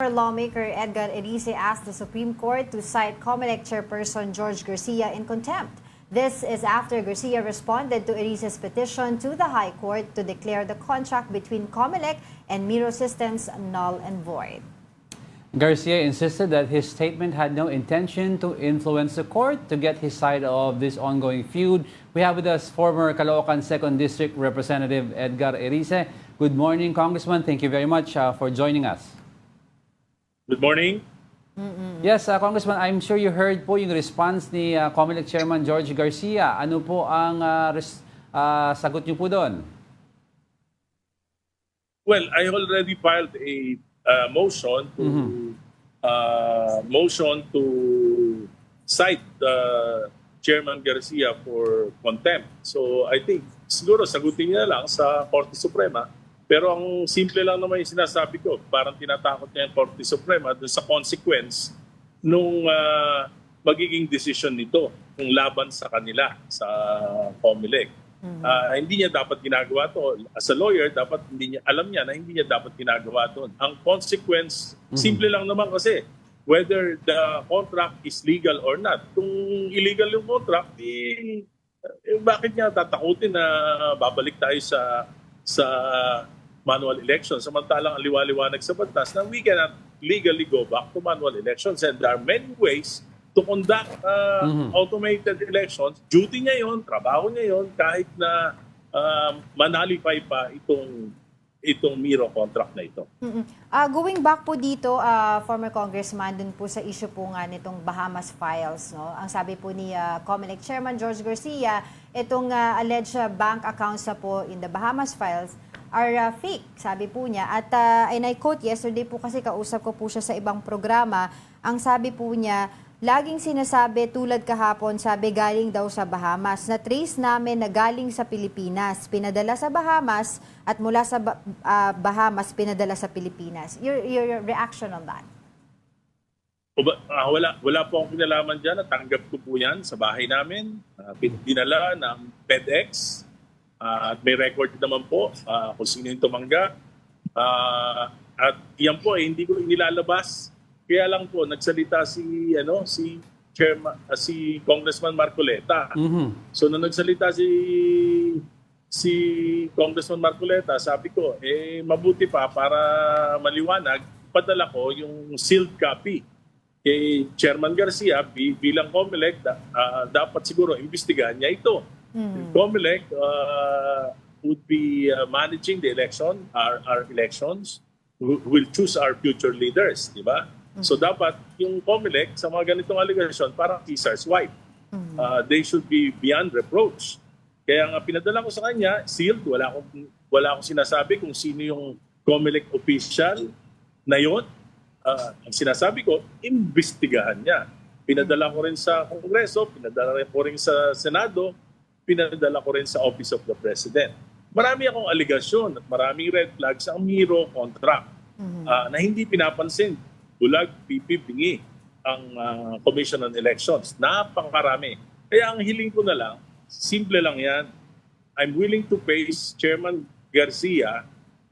Lawmaker Edgar Erice asked the Supreme Court to cite COMELEC chairperson George Garcia in contempt. This is after Garcia responded to Erice's petition to the High Court to declare the contract between COMELEC and Miro Systems null and void. Garcia insisted that his statement had no intention to influence the court to get his side of this ongoing feud. We have with us former Caloocan 2nd District Representative Edgar Erice. Good morning, Congressman. Thank you very much for joining us. Good morning. Yes, Congressman, I'm sure you heard po yung response ni COMELEC Chairman George Garcia. Ano po ang sagot niyo po doon? Well, I already filed a motion to cite Chairman Garcia for contempt. So I think siguro sagutin niya lang sa Korte Suprema. Pero ang simple lang naman yung sinasabi ko, parang tinatakot niya yung Korte Suprema doon sa consequence nung magiging decision nito, kung laban sa kanila, sa COMELEC. Hindi niya dapat ginagawa to. As a lawyer, dapat alam niya na hindi niya dapat ginagawa to. Ang consequence, simple lang naman kasi, whether the contract is legal or not. Kung illegal yung contract, bakit niya tatakutin na babalik tayo sa manual elections? Samantalang ang liwaliwanag sa batas na we cannot legally go back to manual elections, and there are many ways to conduct automated elections. Duty niya yon, trabaho niya yon, kahit na manalify pa itong Miro contract na ito. Going back po dito, former Congressman, dun po sa issue po nga nitong Bahamas Files, no? Ang sabi po ni COMELEC Chairman George Garcia, itong alleged bank accounts na po in the Bahamas Files are fake, sabi po niya. At and I quote, yesterday po kasi kausap ko po siya sa ibang programa, ang sabi po niya, laging sinasabi tulad kahapon, sabi galing daw sa Bahamas. Na-trace namin na galing sa Pilipinas, pinadala sa Bahamas, at mula sa Bahamas, pinadala sa Pilipinas. Your reaction on that? Wala po akong kinalaman dyan. Natanggap ko po yan sa bahay namin. Dinala ng FedEx. At may record naman po kung sino yung tumanggap. At yan po, hindi ko inilalabas. Kaya lang po nagsalita si Congressman Marcoleta. So nung nagsalita si Congressman Marcoleta, sabi ko, mabuti pa para maliwanag, padala ko yung sealed copy kay Chairman Garcia bilang COMELEC. Dapat siguro imbestigahan niya ito. COMELEC would be managing the election, our elections, who will choose our future leaders, di ba? So dapat yung COMELEC sa mga ganitong allegation parang Caesar's wife. They should be beyond reproach. Kaya nga pinadala ko sa kanya, sealed, wala akong sinasabi kung sino yung COMELEC official na yon. Ang sinasabi ko, imbestigahan niya. Pinadala ko rin sa Kongreso, pinadala ko rin sa Senado, pinadala ko rin sa Office of the President. Marami akong aligasyon at maraming red flags ang Miro contract na hindi pinapansin. Bulag, pipi, bingi ang Commission on Elections. Napakarami. Kaya ang hiling ko na lang, simple lang yan. I'm willing to face Chairman Garcia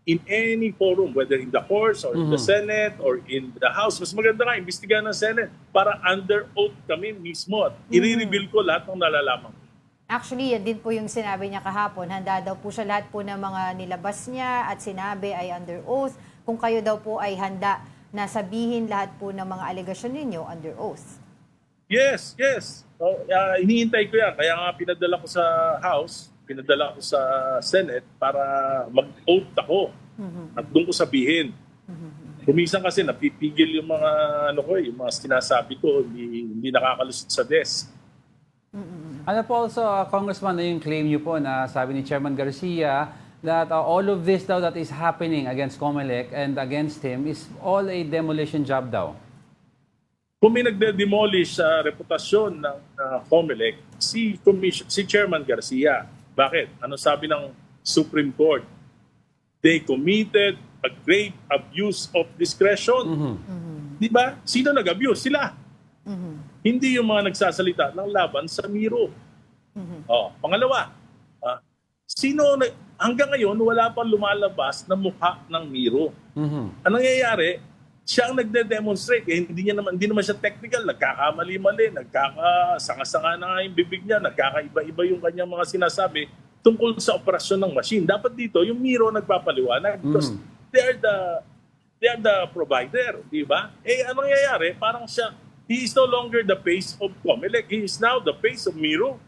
in any forum, whether in the courts or in the Senate or in the House. Mas maganda nga, imbestigahan ng Senate para under oath kami mismo at i-reveal ko lahat ng nalalaman ko. Actually, yan din po yung sinabi niya kahapon. Handa daw po siya lahat po ng mga nilabas niya at sinabi ay under oath. Kung kayo daw po ay handa na sabihin lahat po ng mga alegasyon ninyo under oath. Yes. Hinihintay ko yan. Kaya nga pinadala ko sa House, pinadala ko sa Senate para mag-oath ako. At doon ko sabihin. Kuminsan kasi napipigil yung mga yung mga sinasabi ko, hindi nakakalusot sa desk. Ano po also, Congressman, na yung claim niyo po na sabi ni Chairman Garcia that all of this daw that is happening against COMELEC and against him is all a demolition job daw? Kung may nagde-demolish sa reputasyon ng COMELEC, si Chairman Garcia. Bakit? Ano sabi ng Supreme Court? They committed a grave abuse of discretion. Di ba? Sino nag-abuse? Sila. Hindi yung mga nagsasalita ng laban sa Miro. Pangalawa, hanggang ngayon wala pang lumalabas na mukha ng Miro. Ang nangyayari, siya ang nagde-demonstrate. Eh, hindi naman siya technical. Nagkakamali-mali, nagkakasanga-sanga na nga yung bibig niya, nagkakaiba-iba yung kanyang mga sinasabi tungkol sa operasyon ng machine. Dapat dito, yung Miro nagpapaliwanag because they are the provider, di ba? Eh, anong nangyayari? Parang siya, he is no longer the face of Comelec. He is now the face of Miro.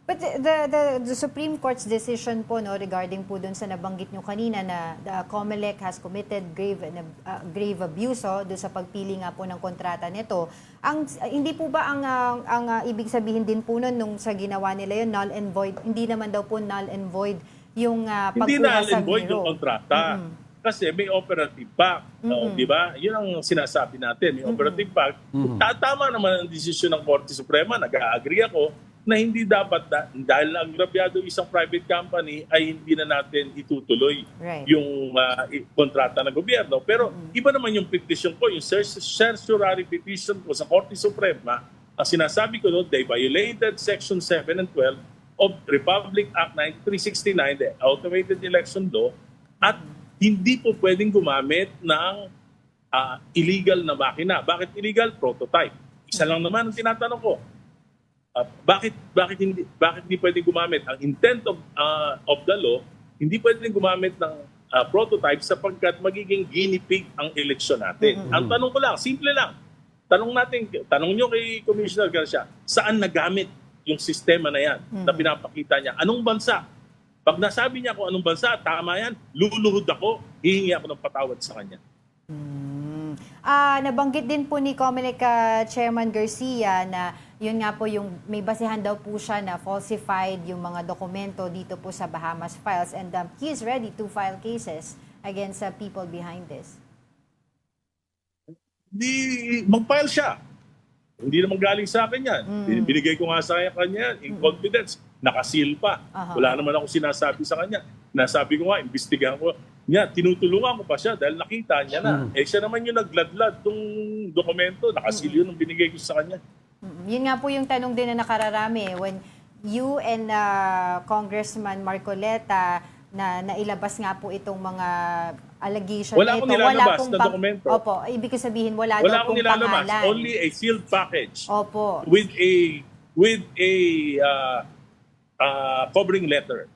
But the Supreme Court's decision po no regarding po dun sa nabanggit nyo kanina na the COMELEC has committed grave abuse doon sa pagpili nga po ng kontrata nito. Hindi po ba ang ibig sabihin din po nun nung sa ginawa nila yun null and void? Hindi naman daw po null and void yung Hindi pagkuha null sa and void yung Miro. kontrata. Kasi may operative back. Di ba? Yun ang sinasabi natin. May operative back. Tama naman ang desisyon ng Korte Suprema. Nag-agree ako na hindi dapat dahil agrabyado isang private company ay hindi na natin itutuloy yung kontrata ng gobyerno. Pero iba naman yung petition ko, yung certiorari petition ko sa Korte Suprema, ang sinasabi ko doon, they violated Section 7 and 12 of Republic Act 9369, the Automated Election Law, at hindi po pwedeng gumamit ng illegal na makina. Bakit illegal? Prototype. Isa lang naman ang tinatanong ko. Bakit hindi pwedeng gumamit ang intent of the law, hindi pwedeng gumamit ng prototype sapagkat magiging guinea pig ang eleksyon natin. Ang tanong ko lang, simple lang. Tanong nyo kay Commissioner Garcia, saan nagamit yung sistema na yan na pinapakita niya? Anong bansa? Pag nasabi niya kung anong bansa, tama yan, luluhod ako, hihingi ako ng patawad sa kanya. Nabanggit din po ni COMELEC Chairman Garcia na yun nga po yung may basehan daw po siya na falsified yung mga dokumento dito po sa Bahamas Files and he is ready to file cases against people behind this. Mag-file siya. Hindi naman galing sa akin yan. Binigay ko nga sa kanya in confidence. Nakasil pa. Wala naman ako sinasabi sa kanya. Nasabi ko nga, imbestigahan ko. Tinutulungan ko pa siya dahil nakita niya na. Siya naman yung nagladlad tong dokumento. Nakasil yun nung binigay ko sa kanya. Yun nga po yung tanong din na nakararami. When you and Congressman Marcoleta na nailabas nga po itong mga allegation wala akong nilalabas na dokumento. Opo, ibig sabihin wala daw akong pong nilalabas. pangalan. Only a sealed package. Opo. With a covering letter.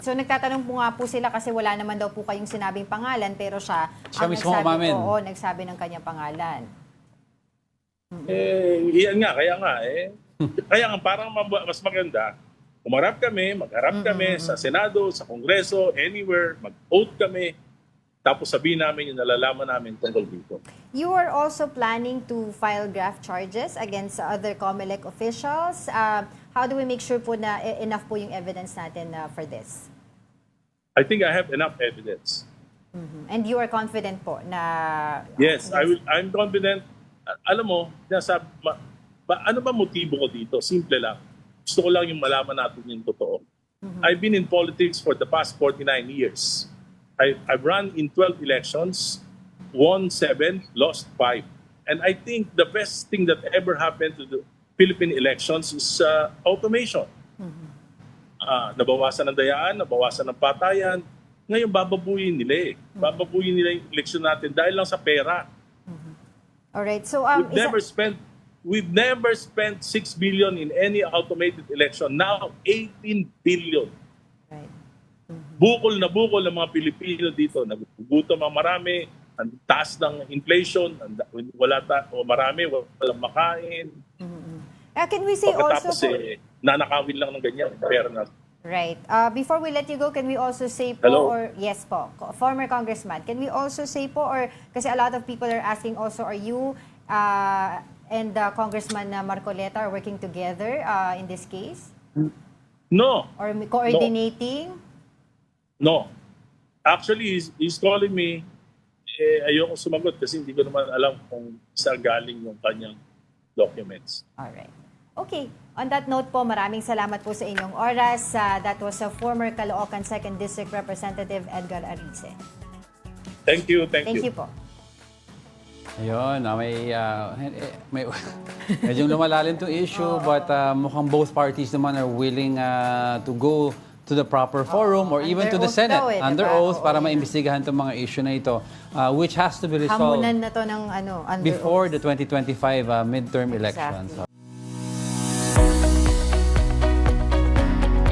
So nagtatanong po nga po sila kasi wala naman daw po kayong sinabing pangalan pero siya ang mismo umamin. nagsabi ng kanyang pangalan. Iyan nga, kaya nga parang mas maganda, magharap kami sa Senado, sa Kongreso, anywhere, mag-oath kami, tapos sabihin namin yung nalalaman namin tungkol dito. You are also planning to file graft charges against other COMELEC officials. How do we make sure po na enough po yung evidence natin for this? I think I have enough evidence. And you are confident po na... Yes, I'm confident. Alam mo, ano ba motibo ko dito? Simple lang. Gusto ko lang yung malaman natin yung totoo. I've been in politics for the past 49 years. I've run in 12 elections, won 7, lost 5. And I think the best thing that ever happened to the Philippine elections is automation. Nabawasan ng dayaan, nabawasan ng patayan. Ngayon, bababuyin nila Bababuyin nila yung eleksyon natin dahil lang sa pera. Alright, so we've never spent 6 billion in any automated election. Now 18 billion. Right. Bukol na bukol ang mga Pilipino dito. Nagugutom ang marami, ang taas ng inflation, walang makain. Can we say also Pagkatapos nanakawin lang ng ganyan, pera na. Right. Before we let you go, can we also say po, Hello? or yes po, former congressman, can we also say po, or kasi a lot of people are asking also, are you and Congressman Marcoleta are working together in this case? No. Or coordinating? No. Actually, he's calling me. Ayoko sumagot kasi hindi ko naman alam kung saan galing yung kanyang documents. Alright. Okay. On that note po, maraming salamat po sa inyong oras. That was a former Caloocan 2nd District Representative Edgar Arice. Thank you. Thank you po. Ayun, may medyo lumalalim itong issue but mukhang both parties naman are willing to go to the proper forum or even to Under the oath Senate, daw under diba? oath, para Oo, maimbestigahan itong mga issue na ito, which has to be resolved Hamunan na to ng under before oath. the 2025 midterm elections. Exactly.